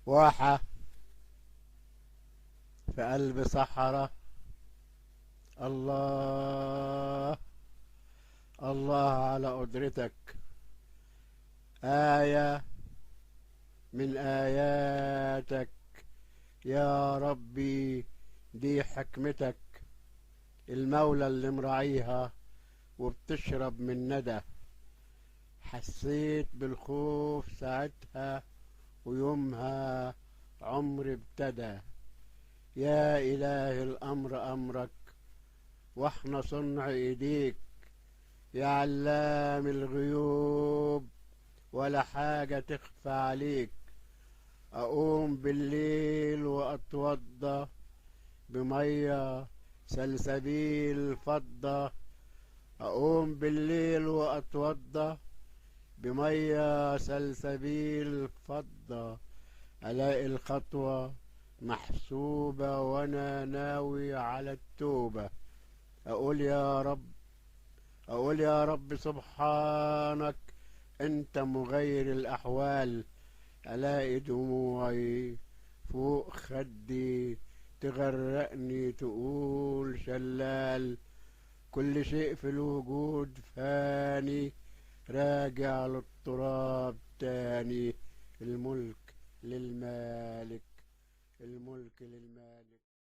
واحة في قلب صحراء. الله، الله على قدرتك. آية من آياتك يا ربي، دي حكمتك. المولى اللي مراعيها وبتشرب من ندى. حسيت بالخوف ساعتها ويومها عمري ابتدى. يا إله الأمر أمرك، واحنا صنع ايديك. يا علام الغيوب، ولا حاجة تخفى عليك. أقوم بالليل وأتوضى بمية سلسبيل فضة. أقوم بالليل وأتوضى بمية سلسبيل فضة. ألاقي الخطوة محسوبة وأنا ناوي على التوبة. أقول يا رب، أقول يا رب سبحانك، أنت مغير الأحوال. ألاقي دموعي فوق خدي تغرقني، تقول شلال. كل شيء في الوجود فاني، راجع للتراب تاني. الملك للمالك، الملك للمالك.